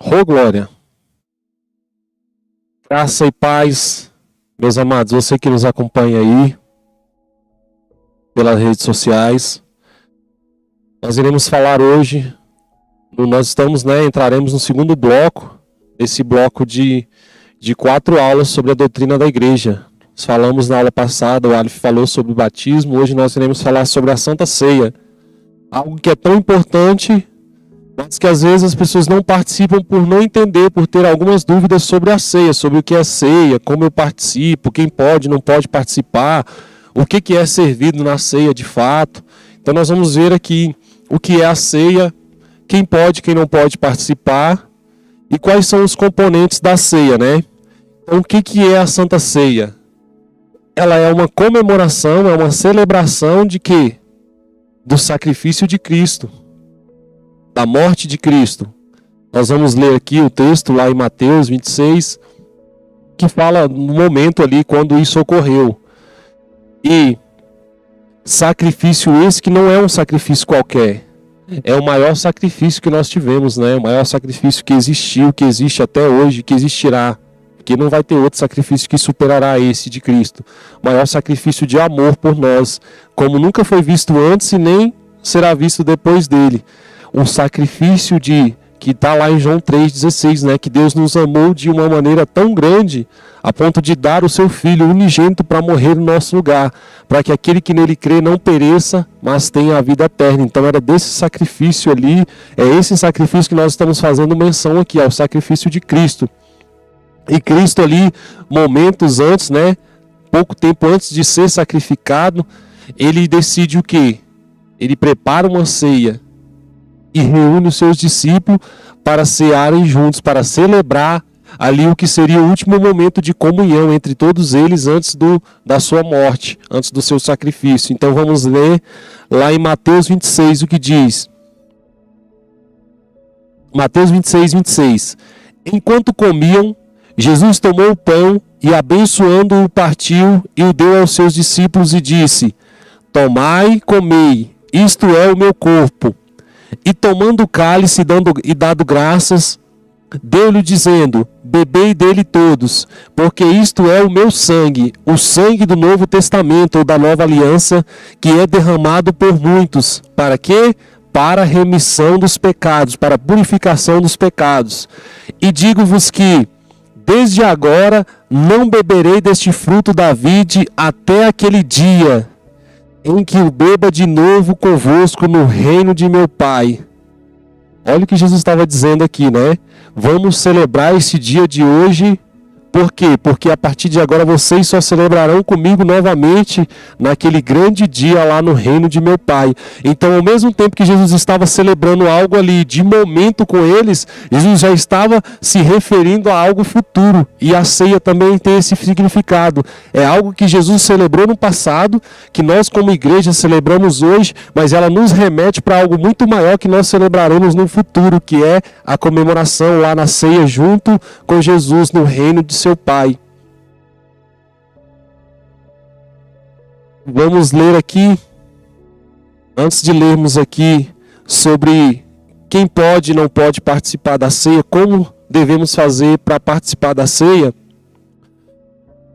Ô glória, graça e paz, meus amados, você que nos acompanha aí pelas redes sociais. Nós iremos falar hoje, entraremos no segundo bloco, esse bloco de 4 aulas sobre a doutrina da igreja. Nós falamos na aula passada, o Aleph falou sobre o batismo, hoje nós iremos falar sobre a Santa Ceia. Algo que é tão importante, mas que às vezes as pessoas não participam por não entender, por ter algumas dúvidas sobre a ceia, sobre o que é ceia, como eu participo, quem pode, não pode participar, o que é servido na ceia de fato. Então nós vamos ver aqui o que é a ceia, quem pode, quem não pode participar e quais são os componentes da ceia, né? Então o que é a Santa Ceia? Ela é uma comemoração, é uma celebração de quê? Do sacrifício de Cristo, da morte de Cristo. Nós vamos ler aqui o texto lá em Mateus 26, que fala no momento ali quando isso ocorreu. E sacrifício esse que não é um sacrifício qualquer, é o maior sacrifício que nós tivemos, né? O maior sacrifício que existiu, que existe até hoje, que existirá, porque não vai ter outro sacrifício que superará esse de Cristo. O maior sacrifício de amor por nós, como nunca foi visto antes e nem será visto depois dele. Um sacrifício que está lá em João 3,16, né? Que Deus nos amou de uma maneira tão grande, a ponto de dar o seu Filho unigênito para morrer no nosso lugar, para que aquele que nele crê não pereça, mas tenha a vida eterna. Então era desse sacrifício ali, é esse sacrifício que nós estamos fazendo menção aqui, ao sacrifício de Cristo. E Cristo ali, momentos antes, né? Pouco tempo antes de ser sacrificado, ele decide o quê? Ele prepara uma ceia e reúne os seus discípulos para cearem juntos, para celebrar ali o que seria o último momento de comunhão entre todos eles antes da sua morte, antes do seu sacrifício. Então vamos ler lá em Mateus 26 o que diz. Mateus 26. Enquanto comiam, Jesus tomou o pão e, abençoando-o, partiu e o deu aos seus discípulos e disse: Tomai, comei, isto é o meu corpo. E tomando o cálice e dado graças, deu-lhe dizendo: Bebei dele todos, porque isto é o meu sangue, o sangue do Novo Testamento ou da Nova Aliança, que é derramado por muitos. Para quê? Para a remissão dos pecados, para a purificação dos pecados. E digo-vos que, desde agora, não beberei deste fruto da vide até aquele dia em que o beba de novo convosco no reino de meu Pai. Olha o que Jesus estava dizendo aqui, né? Vamos celebrar esse dia de hoje. Por quê? Porque a partir de agora vocês só celebrarão comigo novamente naquele grande dia lá no reino de meu Pai. Então, ao mesmo tempo que Jesus estava celebrando algo ali de momento com eles, Jesus já estava se referindo a algo futuro. E a ceia também tem esse significado. É algo que Jesus celebrou no passado, que nós como igreja celebramos hoje, mas ela nos remete para algo muito maior que nós celebraremos no futuro, que é a comemoração lá na ceia junto com Jesus no reino de seu Pai. Vamos ler aqui, antes de lermos aqui sobre quem pode e não pode participar da ceia, como devemos fazer para participar da ceia,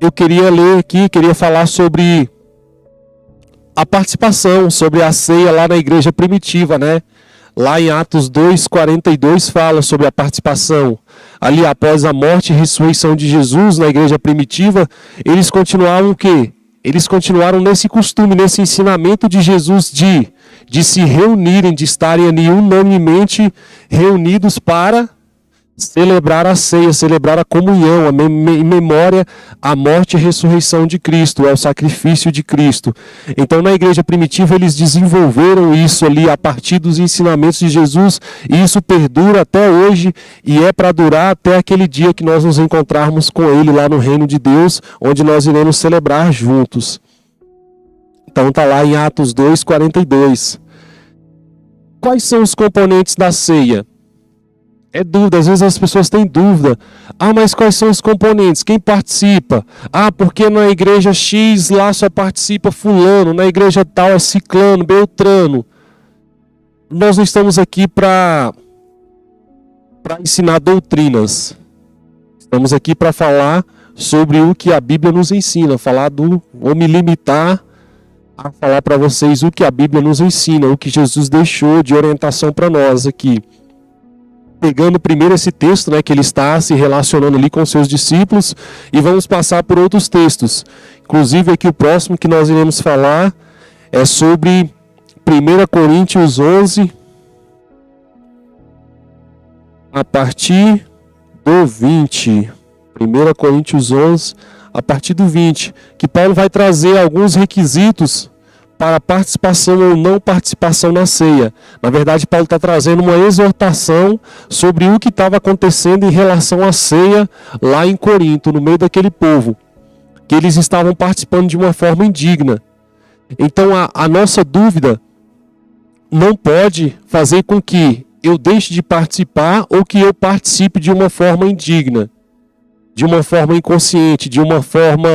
eu queria ler aqui, queria falar sobre a participação, sobre a ceia lá na igreja primitiva, né? Lá em Atos 2:42 fala sobre a participação. Ali após a morte e ressurreição de Jesus na igreja primitiva, eles continuavam o quê? Eles continuaram nesse costume, nesse ensinamento de Jesus de se reunirem, de estarem ali unanimemente reunidos para celebrar a ceia, celebrar a comunhão, em memória à morte e ressurreição de Cristo, ao sacrifício de Cristo. Então, na igreja primitiva, eles desenvolveram isso ali a partir dos ensinamentos de Jesus, e isso perdura até hoje, e é para durar até aquele dia que nós nos encontrarmos com Ele lá no reino de Deus, onde nós iremos celebrar juntos. Então, está lá em Atos 2:42. Quais são os componentes da ceia? É dúvida, às vezes as pessoas têm dúvida. Ah, mas quais são os componentes? Quem participa? Ah, porque na igreja X lá só participa fulano, na igreja tal é ciclano, beltrano. Nós não estamos aqui para para ensinar doutrinas. Estamos aqui para falar sobre o que a Bíblia nos ensina, vou me limitar a falar para vocês o que a Bíblia nos ensina, o que Jesus deixou de orientação para nós aqui. Pegando primeiro esse texto, né, que ele está se relacionando ali com seus discípulos, e vamos passar por outros textos. Inclusive aqui o próximo que nós iremos falar é sobre 1 Coríntios 11, a partir do 20. 1 Coríntios 11, a partir do 20, que Paulo vai trazer alguns requisitos para participação ou não participação na ceia. Na verdade, Paulo está trazendo uma exortação sobre o que estava acontecendo em relação à ceia lá em Corinto, no meio daquele povo, que eles estavam participando de uma forma indigna. Então, a nossa dúvida não pode fazer com que eu deixe de participar ou que eu participe de uma forma indigna, de uma forma inconsciente, de uma forma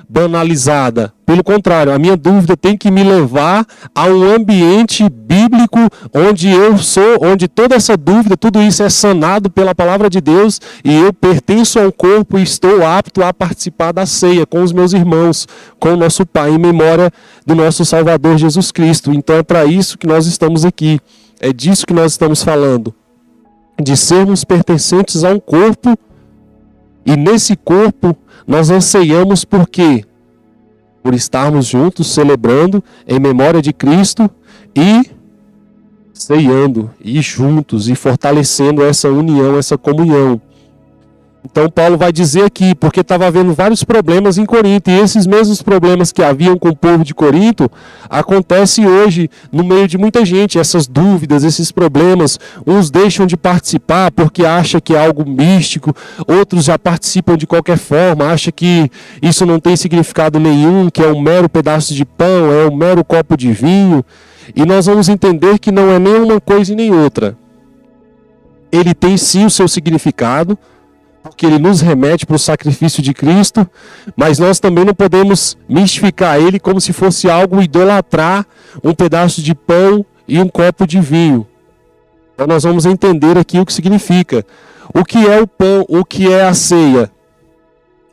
banalizada. Pelo contrário, a minha dúvida tem que me levar a um ambiente bíblico onde toda essa dúvida, tudo isso é sanado pela palavra de Deus e eu pertenço a um corpo e estou apto a participar da ceia com os meus irmãos, com o nosso Pai, em memória do nosso Salvador Jesus Cristo. Então é para isso que nós estamos aqui. É disso que nós estamos falando. De sermos pertencentes a um corpo, e nesse corpo nós anseiamos por quê? Por estarmos juntos, celebrando em memória de Cristo e ceiando, e juntos, e fortalecendo essa união, essa comunhão. Então Paulo vai dizer aqui, porque estava havendo vários problemas em Corinto, e esses mesmos problemas que haviam com o povo de Corinto, acontecem hoje no meio de muita gente, essas dúvidas, esses problemas. Uns deixam de participar porque acham que é algo místico, outros já participam de qualquer forma, acham que isso não tem significado nenhum, que é um mero pedaço de pão, é um mero copo de vinho, e nós vamos entender que não é nem uma coisa e nem outra. Ele tem sim o seu significado, porque ele nos remete para o sacrifício de Cristo, mas nós também não podemos mistificar ele como se fosse algo idolatrar um pedaço de pão e um copo de vinho. Então nós vamos entender aqui o que significa. O que é o pão, o que é a ceia?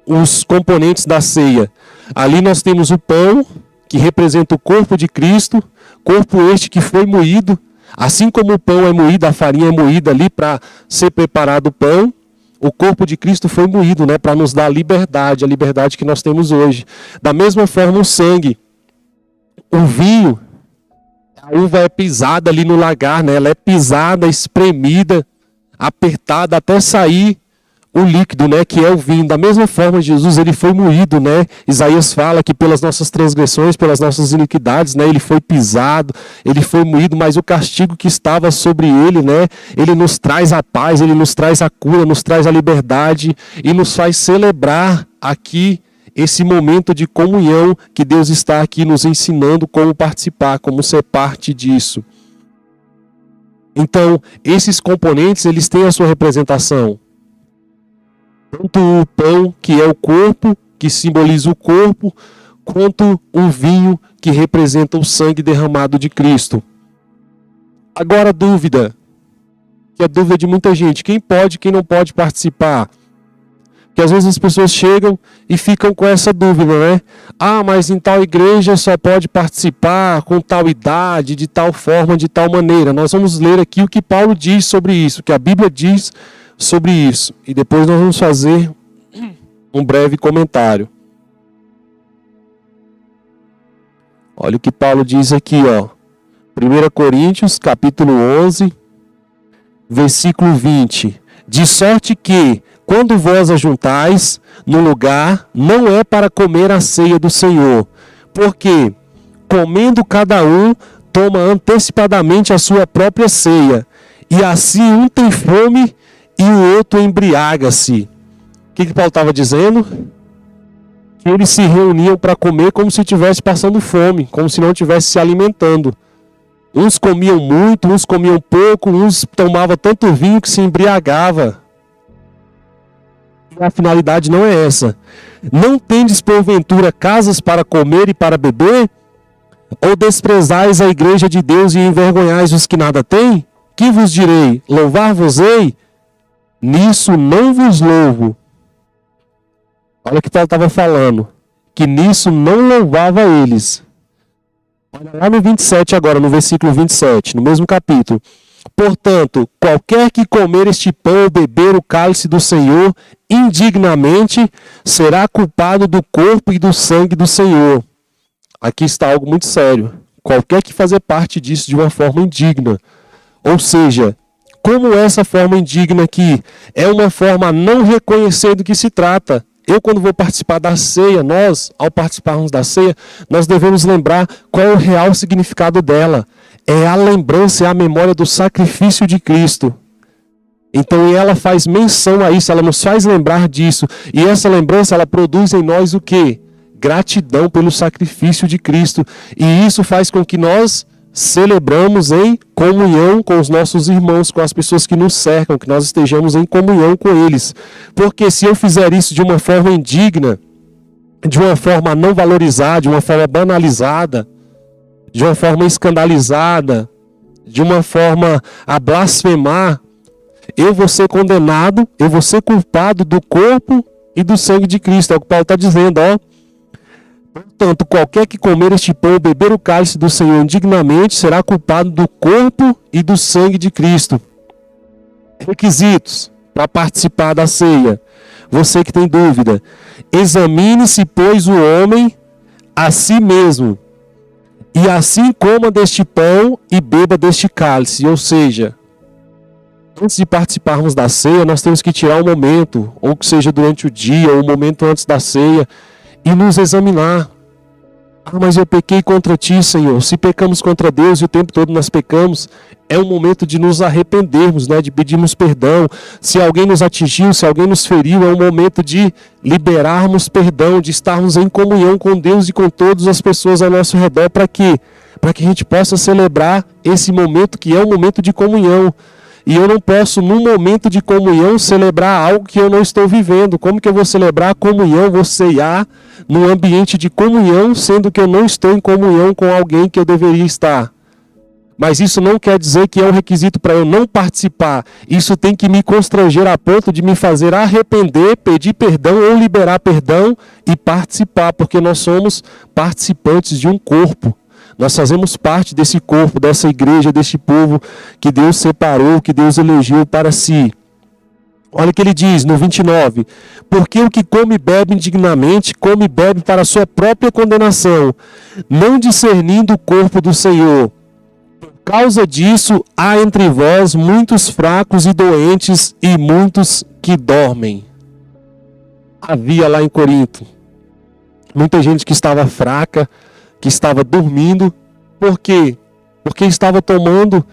Os componentes da ceia. Ali nós temos o pão, que representa o corpo de Cristo, corpo este que foi moído, assim como o pão é moído, a farinha é moída ali para ser preparado o pão. O corpo de Cristo foi moído, né, para nos dar a liberdade que nós temos hoje. Da mesma forma, o sangue. O vinho, a uva é pisada ali no lagar, né, ela é pisada, espremida, apertada até sair o líquido, né, que é o vinho. Da mesma forma, Jesus ele foi moído, né? Isaías fala que pelas nossas transgressões, pelas nossas iniquidades, né, ele foi pisado, ele foi moído, mas o castigo que estava sobre ele, né, ele nos traz a paz, ele nos traz a cura, nos traz a liberdade e nos faz celebrar aqui esse momento de comunhão que Deus está aqui nos ensinando como participar, como ser parte disso. Então, esses componentes, eles têm a sua representação. Tanto o pão, que é o corpo, que simboliza o corpo, quanto o vinho, que representa o sangue derramado de Cristo. Agora a dúvida, que é a dúvida de muita gente, quem pode, quem não pode participar? Que às vezes as pessoas chegam e ficam com essa dúvida, né? Ah, mas em tal igreja só pode participar com tal idade, de tal forma, de tal maneira. Nós vamos ler aqui o que Paulo diz sobre isso, o que a Bíblia diz sobre isso. E depois nós vamos fazer um breve comentário. Olha o que Paulo diz aqui, ó. 1 Coríntios, capítulo 11, versículo 20. De sorte que, quando vós ajuntais no lugar, não é para comer a ceia do Senhor, porque, comendo cada um, toma antecipadamente a sua própria ceia, e assim um tem fome e o outro embriaga-se. O que Paulo estava dizendo? Que eles se reuniam para comer como se estivesse passando fome, como se não estivesse se alimentando. Uns comiam muito, uns comiam pouco, uns tomavam tanto vinho que se embriagava. A finalidade não é essa. Não tendes porventura casas para comer e para beber? Ou desprezais a igreja de Deus e envergonhais os que nada têm? Que vos direi? Louvar-vos-ei? Nisso não vos louvo. Olha o que Paulo estava falando. Que nisso não louvava eles. Olha lá no 27 agora, no versículo 27, no mesmo capítulo. Portanto, qualquer que comer este pão ou beber o cálice do Senhor indignamente, será culpado do corpo e do sangue do Senhor. Aqui está algo muito sério. Qualquer que fazer parte disso de uma forma indigna. Ou seja, como essa forma indigna aqui é uma forma a não reconhecer do que se trata. Eu, quando vou participar da ceia, nós, ao participarmos da ceia, nós devemos lembrar qual é o real significado dela. É a lembrança, é a memória do sacrifício de Cristo. Então ela faz menção a isso, ela nos faz lembrar disso. E essa lembrança, ela produz em nós o quê? Gratidão pelo sacrifício de Cristo. E isso faz com que nós celebramos em comunhão com os nossos irmãos, com as pessoas que nos cercam, que nós estejamos em comunhão com eles. Porque se eu fizer isso de uma forma indigna, de uma forma a não valorizar, de uma forma banalizada, de uma forma escandalizada, de uma forma a blasfemar, eu vou ser condenado, eu vou ser culpado do corpo e do sangue de Cristo. É o que Paulo está dizendo, ó. Portanto, qualquer que comer este pão ou beber o cálice do Senhor indignamente será culpado do corpo e do sangue de Cristo. Requisitos para participar da ceia. Você que tem dúvida, examine-se, pois, o homem a si mesmo, e assim coma deste pão e beba deste cálice. Ou seja, antes de participarmos da ceia, nós temos que tirar um momento, ou que seja durante o dia, ou um momento antes da ceia, e nos examinar. Ah, mas eu pequei contra ti, Senhor. Se pecamos contra Deus e o tempo todo nós pecamos, é um momento de nos arrependermos, né? De pedirmos perdão. Se alguém nos atingiu, se alguém nos feriu, é um momento de liberarmos perdão, de estarmos em comunhão com Deus e com todas as pessoas ao nosso redor. Para quê? Para que a gente possa celebrar esse momento que é um momento de comunhão. E eu não posso, num momento de comunhão, celebrar algo que eu não estou vivendo. Como que eu vou celebrar a comunhão, vou ceiar num ambiente de comunhão, sendo que eu não estou em comunhão com alguém que eu deveria estar? Mas isso não quer dizer que é um requisito para eu não participar. Isso tem que me constranger a ponto de me fazer arrepender, pedir perdão ou liberar perdão e participar, porque nós somos participantes de um corpo. Nós fazemos parte desse corpo, dessa igreja, desse povo que Deus separou, que Deus elegeu para si. Olha o que ele diz no 29. Porque o que come e bebe indignamente, come e bebe para a sua própria condenação, não discernindo o corpo do Senhor. Por causa disso, há entre vós muitos fracos e doentes e muitos que dormem. Havia lá em Corinto muita gente que estava fraca, que estava dormindo. Por quê? Porque estava tomando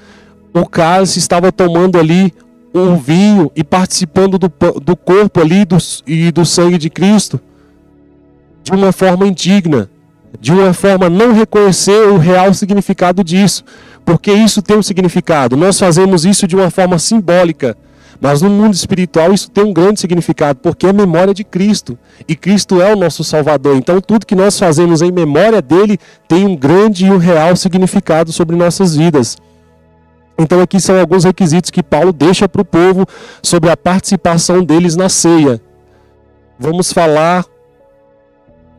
o cálice, estava tomando ali o vinho e participando do corpo ali e do sangue de Cristo de uma forma indigna, de uma forma a não reconhecer o real significado disso, porque isso tem um significado. Nós fazemos isso de uma forma simbólica, mas no mundo espiritual isso tem um grande significado, porque é memória de Cristo. E Cristo é o nosso Salvador. Então tudo que nós fazemos em memória dele tem um grande e um real significado sobre nossas vidas. Então aqui são alguns requisitos que Paulo deixa para o povo sobre a participação deles na ceia. Vamos falar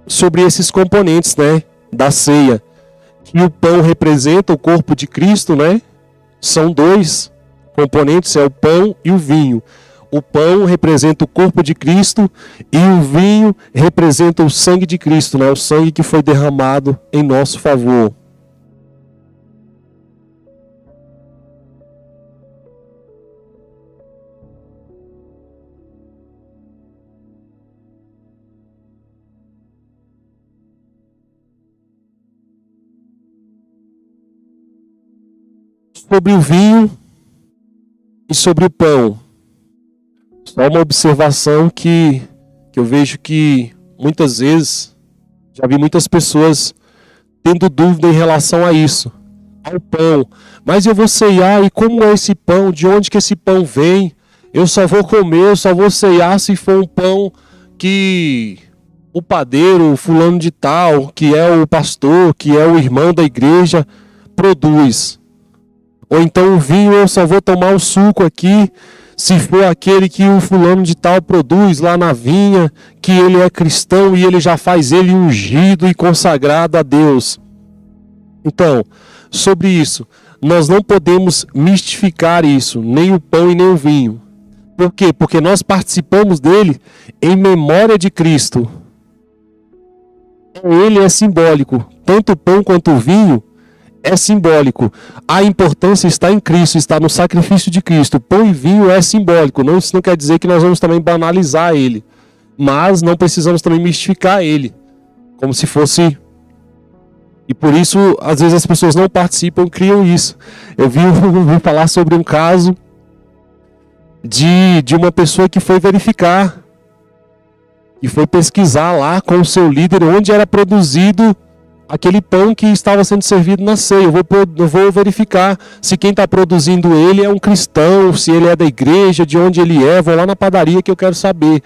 sobre esses componentes, né, da ceia. Que o pão representa o corpo de Cristo, né? São dois componentes, é o pão e o vinho. O pão representa o corpo de Cristo e o vinho representa o sangue de Cristo, né? O sangue que foi derramado em nosso favor. Sobre o vinho e sobre o pão, só uma observação que eu vejo que muitas vezes, já vi muitas pessoas tendo dúvida em relação a isso, ao pão. Mas eu vou ceiar, e como é esse pão? De onde que esse pão vem? Eu só vou comer, eu só vou ceiar se for um pão que o padeiro, o fulano de tal, que é o pastor, que é o irmão da igreja, produz. Ou então o vinho eu só vou tomar o suco aqui se for aquele que o fulano de tal produz lá na vinha, que ele é cristão e ele já faz ele ungido e consagrado a Deus. Então, sobre isso, nós não podemos mistificar isso, nem o pão e nem o vinho. Por quê? Porque nós participamos dele em memória de Cristo. Ele é simbólico, tanto o pão quanto o vinho é simbólico. A importância está em Cristo, está no sacrifício de Cristo. Pão e vinho é simbólico. Não, isso não quer dizer que nós vamos também banalizar ele. Mas não precisamos também mistificar ele. Como se fosse... E por isso, às vezes as pessoas não participam, criam isso. Eu vi falar sobre um caso de uma pessoa que foi verificar. E foi pesquisar lá com o seu líder onde era produzido aquele pão que estava sendo servido na ceia. Eu vou verificar se quem está produzindo ele é um cristão, se ele é da igreja, de onde ele é. Vou lá na padaria que eu quero saber.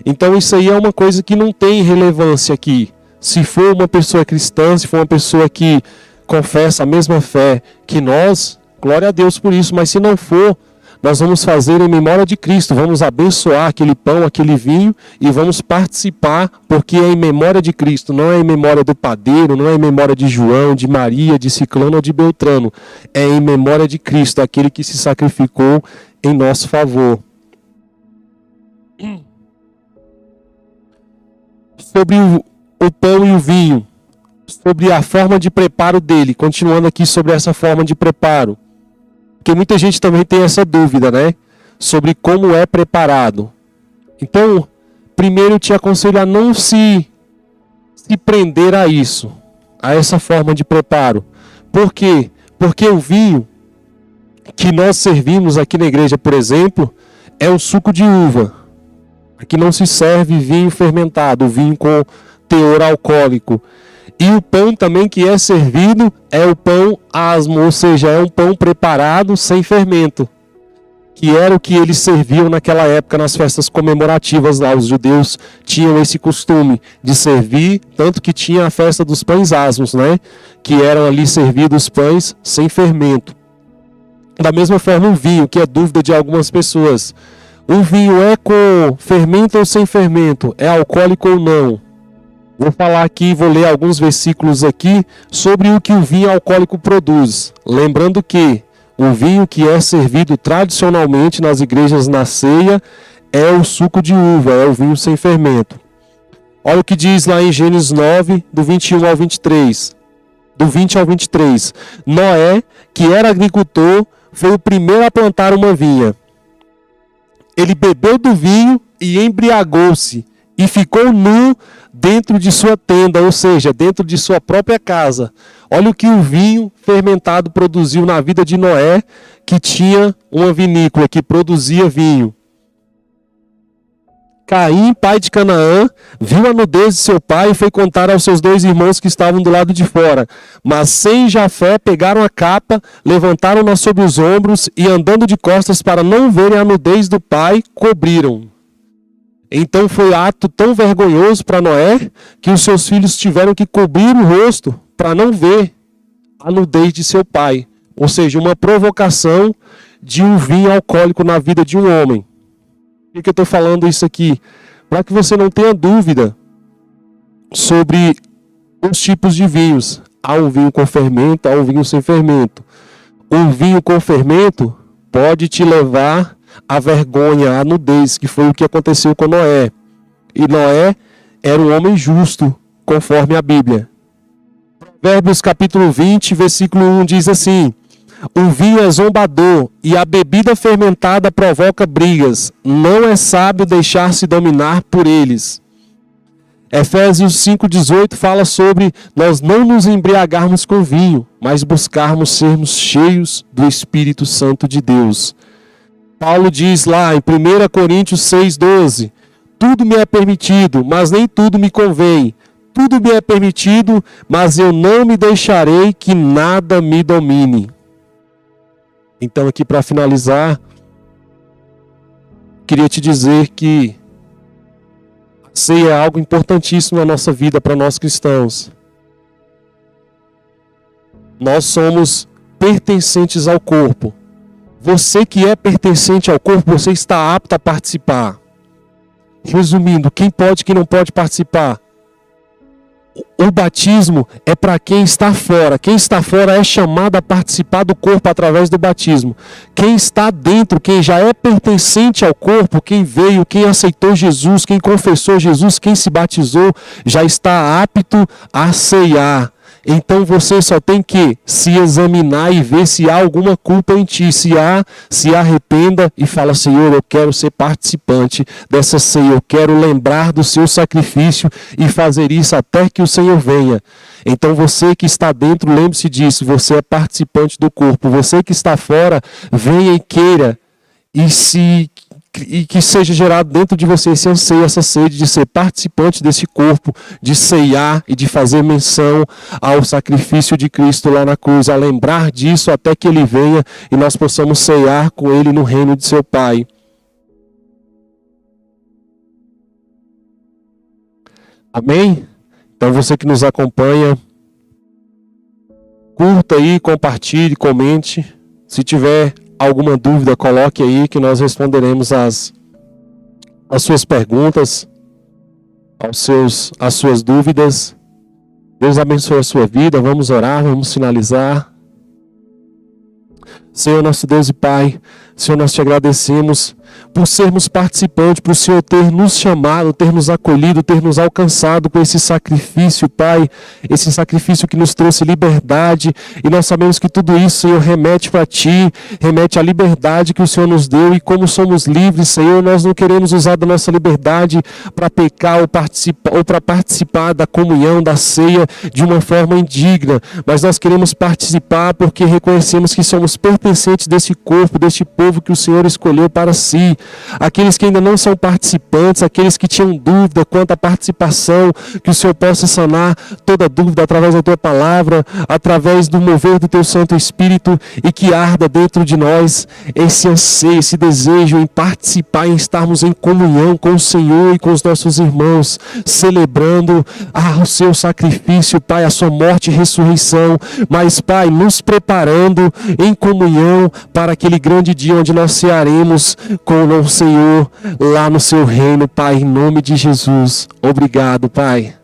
Então isso aí é uma coisa que não tem relevância aqui. Se for uma pessoa cristã, se for uma pessoa que confessa a mesma fé que nós, glória a Deus por isso. Mas se não for, nós vamos fazer em memória de Cristo, vamos abençoar aquele pão, aquele vinho e vamos participar, porque é em memória de Cristo, não é em memória do padeiro, não é em memória de João, de Maria, de Ciclano ou de Beltrano. É em memória de Cristo, aquele que se sacrificou em nosso favor. Sobre o pão e o vinho, sobre a forma de preparo dele, continuando aqui sobre essa forma de preparo. Porque muita gente também tem essa dúvida, né? Sobre como é preparado. Então, primeiro eu te aconselho a não se prender a isso, a essa forma de preparo. Por quê? Porque o vinho que nós servimos aqui na igreja, por exemplo, é o suco de uva. Aqui não se serve vinho fermentado, vinho com teor alcoólico. E o pão também que é servido é o pão asmo, ou seja, é um pão preparado sem fermento, que era o que eles serviam naquela época nas festas comemorativas lá. Os judeus tinham esse costume de servir, tanto que tinha a festa dos pães asmos, né? Que eram ali servidos pães sem fermento. Da mesma forma o vinho, que é dúvida de algumas pessoas. O vinho é com fermento ou sem fermento? É alcoólico ou não? Vou falar aqui, vou ler alguns versículos aqui sobre o que o vinho alcoólico produz. Lembrando que o vinho que é servido tradicionalmente nas igrejas na ceia é o suco de uva, é o vinho sem fermento. Olha o que diz lá em Gênesis 9, do 21 ao 23. Do 20 ao 23. Noé, que era agricultor, foi o primeiro a plantar uma vinha. Ele bebeu do vinho e embriagou-se e ficou nu dentro de sua tenda, ou seja, dentro de sua própria casa. Olha o que o vinho fermentado produziu na vida de Noé, que tinha uma vinícola, que produzia vinho. Caim, pai de Canaã, viu a nudez de seu pai e foi contar aos seus 2 irmãos que estavam do lado de fora. Mas Sem e Jafé pegaram a capa, levantaram-na sobre os ombros e, andando de costas para não verem a nudez do pai, cobriram. Então foi ato tão vergonhoso para Noé que os seus filhos tiveram que cobrir o rosto para não ver a nudez de seu pai. Ou seja, uma provocação de um vinho alcoólico na vida de um homem. Por que eu estou falando isso aqui? Para que você não tenha dúvida sobre os tipos de vinhos. Há um vinho com fermento, há um vinho sem fermento. Um vinho com fermento pode te levar à vergonha, à nudez, que foi o que aconteceu com Noé. E Noé era um homem justo, conforme a Bíblia. Provérbios capítulo 20, versículo 1 diz assim: o vinho é zombador e a bebida fermentada provoca brigas. Não é sábio deixar-se dominar por eles. Efésios 5,18 fala sobre nós não nos embriagarmos com vinho, mas buscarmos sermos cheios do Espírito Santo de Deus. Paulo diz lá em 1 Coríntios 6,12: tudo me é permitido, mas nem tudo me convém. Tudo me é permitido, mas eu não me deixarei que nada me domine. Então, aqui para finalizar, queria te dizer que a ceia é algo importantíssimo na nossa vida para nós cristãos. Nós somos pertencentes ao corpo. Você que é pertencente ao corpo, você está apto a participar. Resumindo, quem pode e quem não pode participar? O batismo é para quem está fora. Quem está fora é chamado a participar do corpo através do batismo. Quem está dentro, quem já é pertencente ao corpo, quem veio, quem aceitou Jesus, quem confessou Jesus, quem se batizou, já está apto a ceiar. Então você só tem que se examinar e ver se há alguma culpa em ti. Se há, se arrependa e fala: Senhor, eu quero ser participante dessa ceia. Eu quero lembrar do seu sacrifício e fazer isso até que o Senhor venha. Então você que está dentro, lembre-se disso. Você é participante do corpo. Você que está fora, venha e queira e que seja gerado dentro de você esse anseio, essa sede de ser participante desse corpo, de ceiar e de fazer menção ao sacrifício de Cristo lá na cruz, a lembrar disso até que Ele venha e nós possamos ceiar com Ele no reino de seu Pai. Amém? Então você que nos acompanha, curta aí, compartilhe, comente. Se tiver alguma dúvida, coloque aí que nós responderemos as suas perguntas, as suas dúvidas. Deus abençoe a sua vida. Vamos orar, vamos finalizar. Senhor, nosso Deus e Pai, Senhor, nós te agradecemos por sermos participantes, por o Senhor ter nos chamado, ter nos acolhido, ter nos alcançado com esse sacrifício, Pai, esse sacrifício que nos trouxe liberdade, e nós sabemos que tudo isso, Senhor, remete para Ti, remete à liberdade que o Senhor nos deu, e como somos livres, Senhor, nós não queremos usar da nossa liberdade para pecar ou para participar da comunhão, da ceia, de uma forma indigna, mas nós queremos participar porque reconhecemos que somos pertencentes desse corpo, deste povo que o Senhor escolheu para si. Aqueles que ainda não são participantes, aqueles que tinham dúvida quanto à participação, que o Senhor possa sanar toda dúvida através da Tua palavra, através do mover do Teu Santo Espírito, e que arda dentro de nós esse anseio, esse desejo em participar, em estarmos em comunhão com o Senhor e com os nossos irmãos, celebrando o Seu sacrifício, Pai, a Sua morte e ressurreição, mas, Pai, nos preparando em comunhão para aquele grande dia onde nós cearemos com o Senhor lá no Seu reino, Pai, em nome de Jesus. Obrigado, Pai.